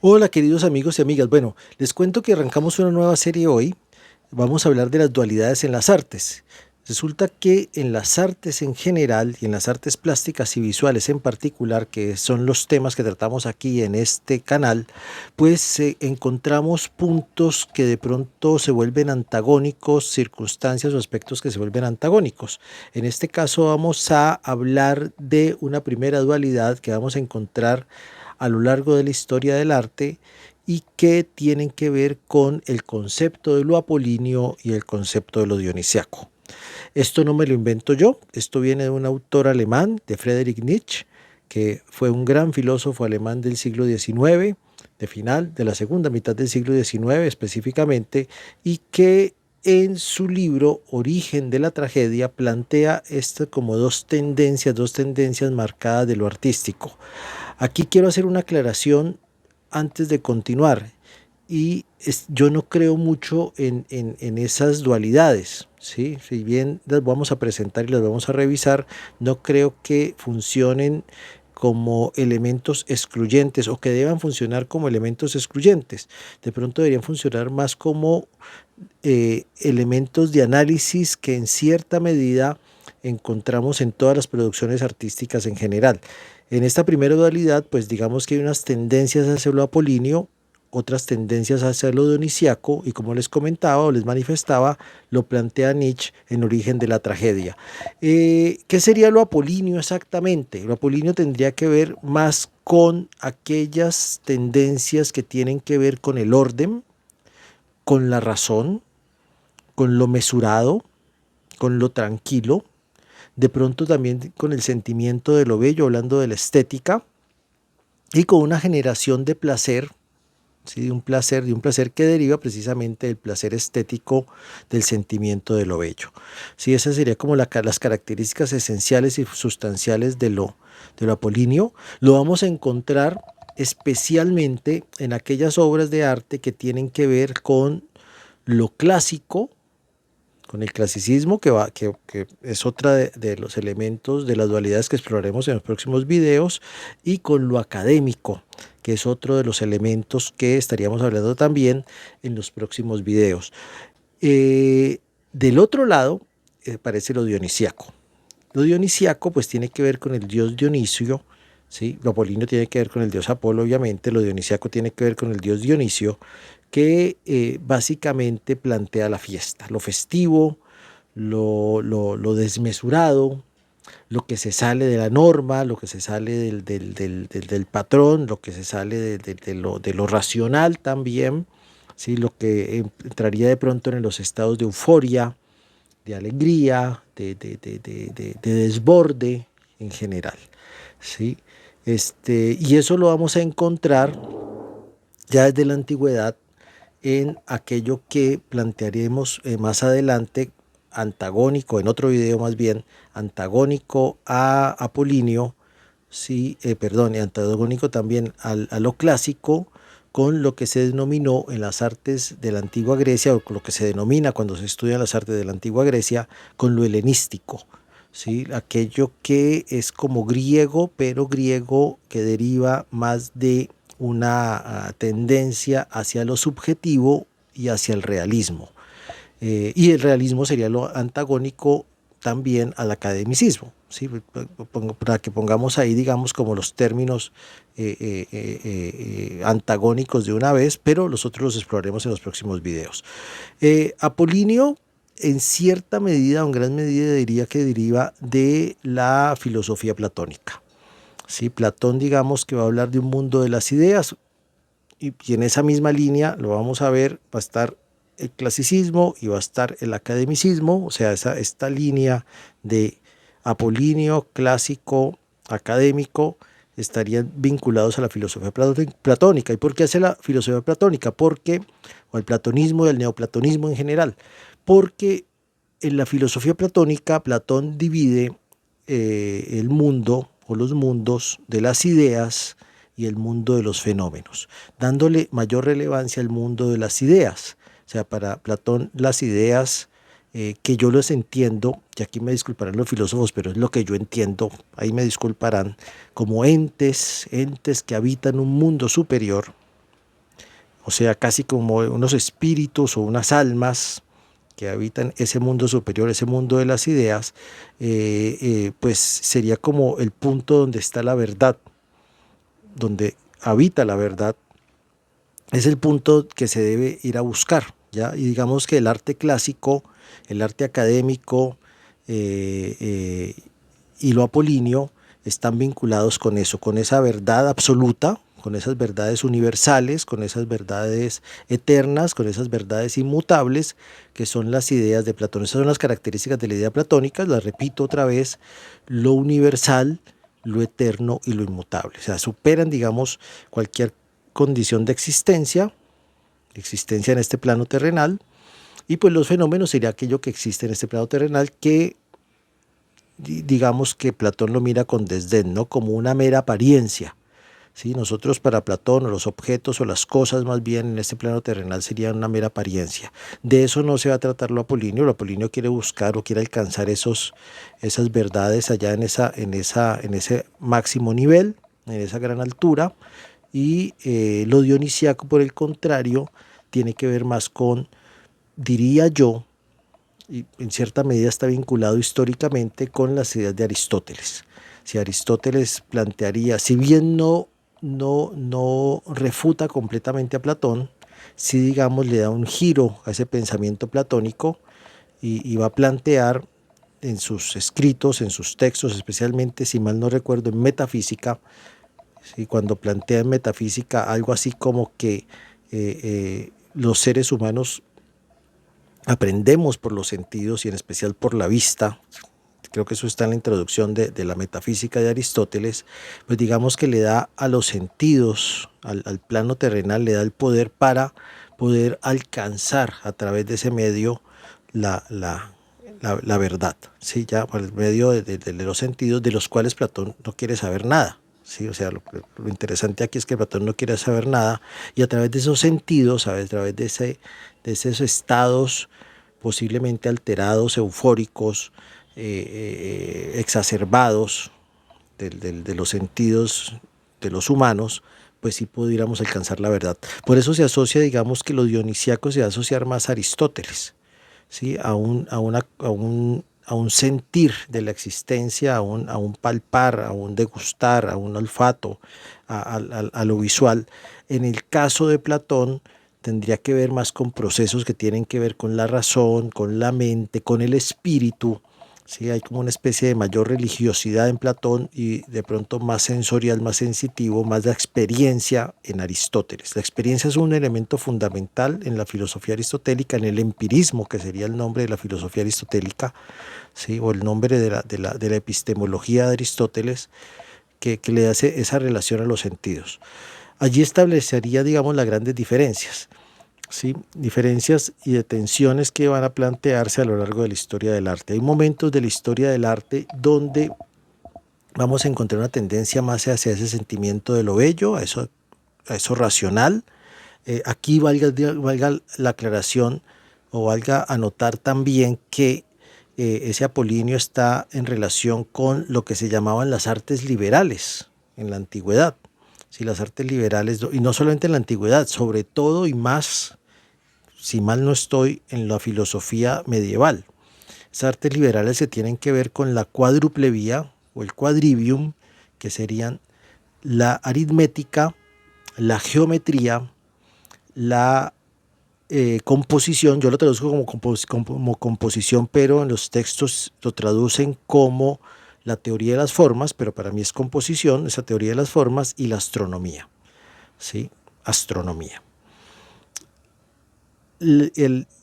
Hola queridos amigos y amigas, bueno, les cuento que arrancamos una nueva serie hoy. Vamos a hablar de las dualidades en las artes. Resulta que en las artes en general y en las artes plásticas y visuales en particular, que son los temas que tratamos aquí en este canal, pues encontramos puntos que de pronto se vuelven antagónicos, circunstancias o aspectos que se vuelven antagónicos. En este caso vamos a hablar de una primera dualidad que vamos a encontrar a lo largo de la historia del arte y que tienen que ver con el concepto de lo apolíneo y el concepto de lo dionisiaco. Esto no me lo invento yo, esto viene de un autor alemán, de Friedrich Nietzsche, que fue un gran filósofo alemán del siglo XIX, de final de la segunda mitad del siglo XIX específicamente, y que en su libro Origen de la tragedia plantea esto como dos tendencias marcadas de lo artístico. Aquí quiero hacer una aclaración antes de continuar yo no creo mucho en esas dualidades, ¿sí? Si bien las vamos a presentar y las vamos a revisar, no creo que funcionen como elementos excluyentes o que deban funcionar como elementos excluyentes. De pronto deberían funcionar más como elementos de análisis que en cierta medida encontramos en todas las producciones artísticas en general. En esta primera dualidad, pues digamos que hay unas tendencias hacia lo apolíneo, otras tendencias hacia lo dionisiaco, y como les comentaba o les manifestaba, lo plantea Nietzsche en Origen de la tragedia. ¿Qué sería lo apolíneo exactamente? Lo apolíneo tendría que ver más con aquellas tendencias que tienen que ver con el orden, con la razón, con lo mesurado, con lo tranquilo, de pronto también con el sentimiento de lo bello, hablando de la estética, y con una generación de placer, ¿sí? De un placer que deriva precisamente del placer estético, del sentimiento de lo bello. Sí, esas serían como las características esenciales y sustanciales de lo apolíneo. Lo vamos a encontrar especialmente en aquellas obras de arte que tienen que ver con lo clásico, con el clasicismo, que es otra de los elementos de las dualidades que exploraremos en los próximos videos, y con lo académico, que es otro de los elementos que estaríamos hablando también en los próximos videos. Del otro lado aparece lo dionisiaco. Lo dionisiaco pues tiene que ver con el dios Dionisio, ¿sí? Lo apolíneo tiene que ver con el dios Apolo, obviamente. Lo dionisiaco tiene que ver con el dios Dionisio, que básicamente plantea la fiesta, lo festivo, lo desmesurado, lo que se sale de la norma, lo que se sale del patrón, lo que se sale de lo racional también, ¿sí? Lo que entraría de pronto en los estados de euforia, de alegría, de desborde en general, ¿sí? Y eso lo vamos a encontrar ya desde la antigüedad en aquello que plantearemos más adelante, antagónico, en otro video más bien, antagónico a Apolinio, sí, perdón, y antagónico también a lo clásico, con lo que se denominó en las artes de la antigua Grecia, o con lo que se denomina cuando se estudian las artes de la antigua Grecia, con lo helenístico, ¿sí? Aquello que es como griego, pero griego que deriva más de una tendencia hacia lo subjetivo y hacia el realismo. Y el realismo sería lo antagónico también al academicismo, ¿sí? Para que pongamos ahí, digamos, como los términos antagónicos de una vez, pero los otros los exploraremos en los próximos videos. Apolinio, en cierta medida o en gran medida, diría que deriva de la filosofía platónica. ¿Sí? Platón, digamos, que va a hablar de un mundo de las ideas, y en esa misma línea lo vamos a ver, va a estar el clasicismo y va a estar el academicismo, o sea, esta línea de apolíneo, clásico, académico, estarían vinculados a la filosofía platónica. ¿Y por qué hace la filosofía platónica? Porque, o el platonismo y el neoplatonismo en general, porque en la filosofía platónica Platón divide el mundo o los mundos de las ideas y el mundo de los fenómenos, dándole mayor relevancia al mundo de las ideas. O sea, para Platón las ideas, que yo los entiendo, y aquí me disculparán los filósofos, pero es lo que yo entiendo, ahí me disculparán, como entes que habitan un mundo superior, o sea, casi como unos espíritus o unas almas que habitan ese mundo superior, ese mundo de las ideas, pues sería como el punto donde está la verdad, donde habita la verdad, es el punto que se debe ir a buscar, ¿ya? Y digamos que el arte clásico, el arte académico y lo apolíneo están vinculados con eso, con esa verdad absoluta, con esas verdades universales, con esas verdades eternas, con esas verdades inmutables, que son las ideas de Platón. Esas son las características de la idea platónica, las repito otra vez: lo universal, lo eterno y lo inmutable. O sea, superan, digamos, cualquier condición de existencia en este plano terrenal, y pues los fenómenos sería aquello que existe en este plano terrenal que digamos que Platón lo mira con desdén, ¿no? Como una mera apariencia. ¿Sí? Nosotros, para Platón, o los objetos o las cosas más bien en este plano terrenal serían una mera apariencia. De eso no se va a tratar lo apolíneo. Lo apolíneo quiere buscar o quiere alcanzar esas verdades allá en ese máximo nivel, en esa gran altura. Y lo dionisiaco, por el contrario, tiene que ver más con, diría yo, y en cierta medida está vinculado históricamente con las ideas de Aristóteles. Si Aristóteles plantearía, si bien no refuta completamente a Platón, sí, digamos, le da un giro a ese pensamiento platónico, y va a plantear en sus escritos, en sus textos, especialmente, si mal no recuerdo, en Metafísica, ¿sí? Cuando plantea en Metafísica algo así como que los seres humanos aprendemos por los sentidos y en especial por la vista. Creo que eso está en la introducción de la metafísica de Aristóteles. Pues digamos que le da a los sentidos, al plano terrenal, le da el poder para poder alcanzar a través de ese medio la verdad, ¿sí? Ya por el medio de los sentidos, de los cuales Platón no quiere saber nada. Sí, o sea, lo interesante aquí es que Platón no quiere saber nada, y a través de esos sentidos, a través de esos estados posiblemente alterados, eufóricos, exacerbados de los sentidos de los humanos, pues sí pudiéramos alcanzar la verdad. Por eso se asocia, digamos, que lo dionisiaco se va a asociar más a Aristóteles, ¿sí? A un sentir de la existencia, a un palpar, a un degustar, a un olfato, a lo visual. En el caso de Platón, tendría que ver más con procesos que tienen que ver con la razón, con la mente, con el espíritu. ¿Sí? Hay como una especie de mayor religiosidad en Platón y de pronto más sensorial, más sensitivo, más de experiencia en Aristóteles. La experiencia es un elemento fundamental en la filosofía aristotélica, en el empirismo, que sería el nombre de la filosofía aristotélica, ¿sí? O el nombre de la epistemología de Aristóteles, que le hace esa relación a los sentidos. Allí establecería, digamos, las grandes diferencias. ¿Sí? Diferencias y de tensiones que van a plantearse a lo largo de la historia del arte. Hay momentos de la historia del arte donde vamos a encontrar una tendencia más hacia ese sentimiento de lo bello, a eso racional. Aquí valga la aclaración, o valga anotar también que ese apolíneo está en relación con lo que se llamaban las artes liberales en la antigüedad. Sí, las artes liberales, y no solamente en la antigüedad, sobre todo y más, si mal no estoy, en la filosofía medieval. Esas artes liberales se tienen que ver con la cuádruple vía o el quadrivium, que serían la aritmética, la geometría, la composición. Yo lo traduzco como composición, pero en los textos lo traducen como la teoría de las formas, pero para mí es composición, esa teoría de las formas, y la astronomía. ¿Sí? Astronomía.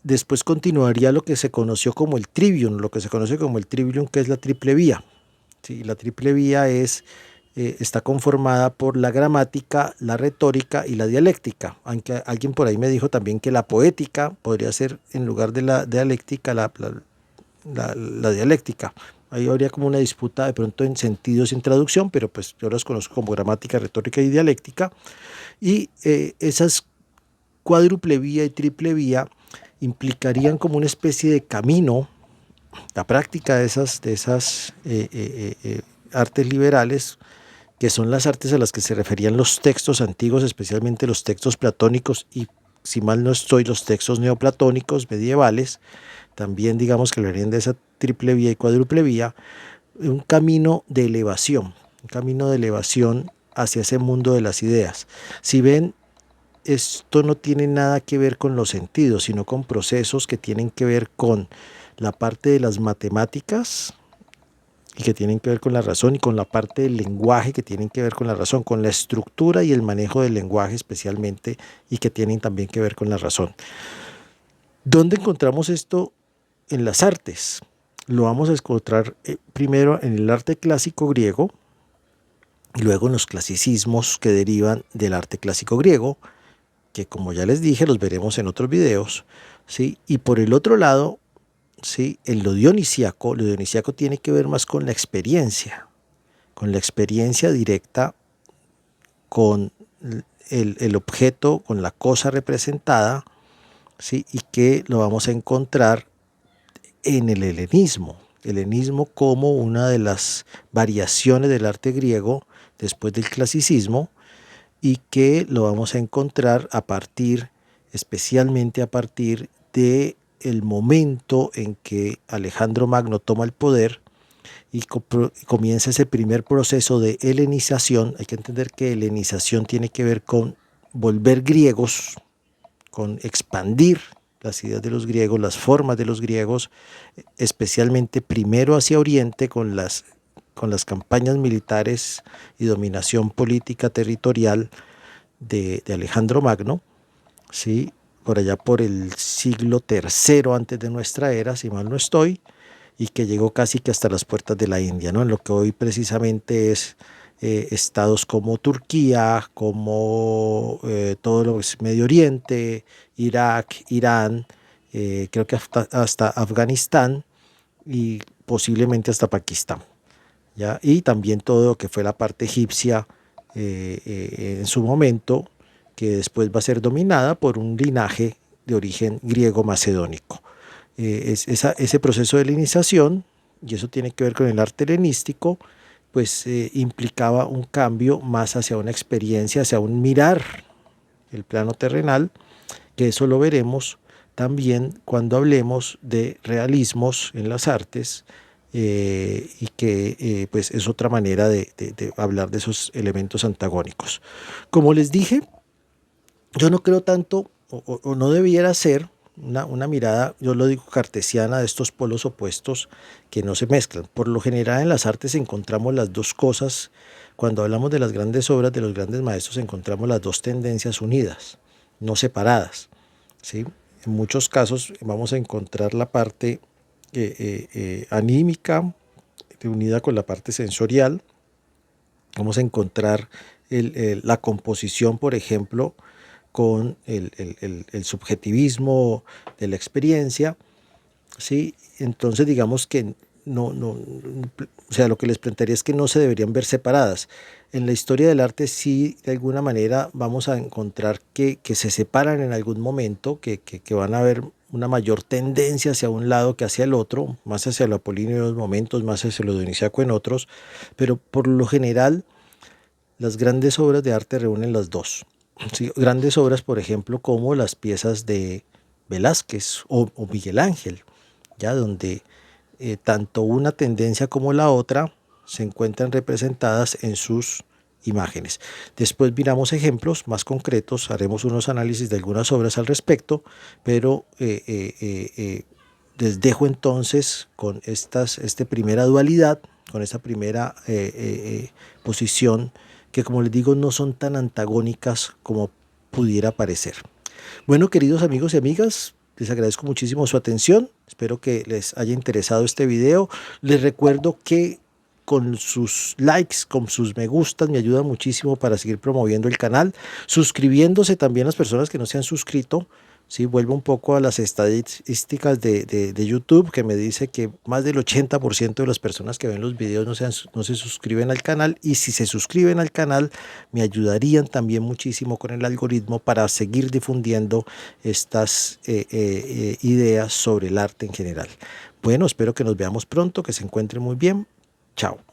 Después continuaría lo que se conoció como el trivium, que es la triple vía. ¿Sí? La triple vía está conformada por la gramática, la retórica y la dialéctica. Aunque alguien por ahí me dijo también que la poética podría ser, en lugar de la dialéctica, la dialéctica. Ahí habría como una disputa de pronto en sentidos y en traducción, pero pues yo las conozco como gramática, retórica y dialéctica. Y esas cuádruple vía y triple vía implicarían como una especie de camino. La práctica de esas artes liberales que son las artes a las que se referían los textos antiguos, especialmente los textos platónicos y, si mal no estoy, los textos neoplatónicos medievales, también digamos que hablarían de esa triple vía y cuádruple vía, un camino de elevación hacia ese mundo de las ideas. Si ven, esto no tiene nada que ver con los sentidos, sino con procesos que tienen que ver con la parte de las matemáticas y que tienen que ver con la razón, y con la parte del lenguaje que tienen que ver con la razón, con la estructura y el manejo del lenguaje especialmente, y que tienen también que ver con la razón. ¿Dónde encontramos esto en las artes? Lo vamos a encontrar primero en el arte clásico griego y luego en los clasicismos que derivan del arte clásico griego, que como ya les dije los veremos en otros videos, ¿sí? Y por el otro lado, ¿sí? En lo dionisíaco tiene que ver más con la experiencia directa, con el objeto, con la cosa representada, ¿sí? Y que lo vamos a encontrar en el helenismo como una de las variaciones del arte griego después del clasicismo, y que lo vamos a encontrar especialmente a partir de el momento en que Alejandro Magno toma el poder y comienza ese primer proceso de helenización. Hay que entender que helenización tiene que ver con volver griegos, con expandir las ideas de los griegos, las formas de los griegos, especialmente primero hacia Oriente con las campañas militares y dominación política territorial de Alejandro Magno, ¿sí? Por allá por el siglo III antes de nuestra era, si mal no estoy, y que llegó casi que hasta las puertas de la India, ¿no? En lo que hoy precisamente es estados como Turquía, como todo lo que es Medio Oriente, Irak, Irán, creo que hasta Afganistán y posiblemente hasta Pakistán, ¿ya? Y también todo lo que fue la parte egipcia en su momento, que después va a ser dominada por un linaje de origen griego-macedónico. Ese proceso de helenización, y eso tiene que ver con el arte helenístico, pues implicaba un cambio más hacia una experiencia, hacia un mirar el plano terrenal, que eso lo veremos también cuando hablemos de realismos en las artes, y que pues es otra manera de hablar de esos elementos antagónicos. Como les dije, yo no creo tanto, o no debiera ser una mirada, yo lo digo, cartesiana, de estos polos opuestos que no se mezclan. Por lo general en las artes encontramos las dos cosas. Cuando hablamos de las grandes obras de los grandes maestros encontramos las dos tendencias unidas, no separadas, ¿sí? En muchos casos vamos a encontrar la parte anímica unida con la parte sensorial. Vamos a encontrar la composición, por ejemplo, con el subjetivismo de la experiencia, ¿sí? Entonces digamos que o sea, lo que les plantearía es que no se deberían ver separadas. En la historia del arte sí, de alguna manera vamos a encontrar que se separan en algún momento, que van a haber una mayor tendencia hacia un lado que hacia el otro, más hacia lo apolíneo en unos momentos, más hacia lo dionisiaco en otros, pero por lo general las grandes obras de arte reúnen las dos. Sí, grandes obras, por ejemplo, como las piezas de Velázquez o Miguel Ángel, ya donde tanto una tendencia como la otra se encuentran representadas en sus imágenes. Después miramos ejemplos más concretos, haremos unos análisis de algunas obras al respecto, pero les dejo entonces con esta primera dualidad, con esta primera posición, que como les digo no son tan antagónicas como pudiera parecer. Bueno, queridos amigos y amigas, les agradezco muchísimo su atención, espero que les haya interesado este video. Les recuerdo que con sus likes, con sus me gustas, me ayudan muchísimo para seguir promoviendo el canal, suscribiéndose también las personas que no se han suscrito. Sí, vuelvo un poco a las estadísticas de YouTube, que me dice que más del 80% de las personas que ven los videos no se suscriben al canal, y si se suscriben al canal me ayudarían también muchísimo con el algoritmo para seguir difundiendo estas ideas sobre el arte en general. Bueno, espero que nos veamos pronto, que se encuentren muy bien. Chao.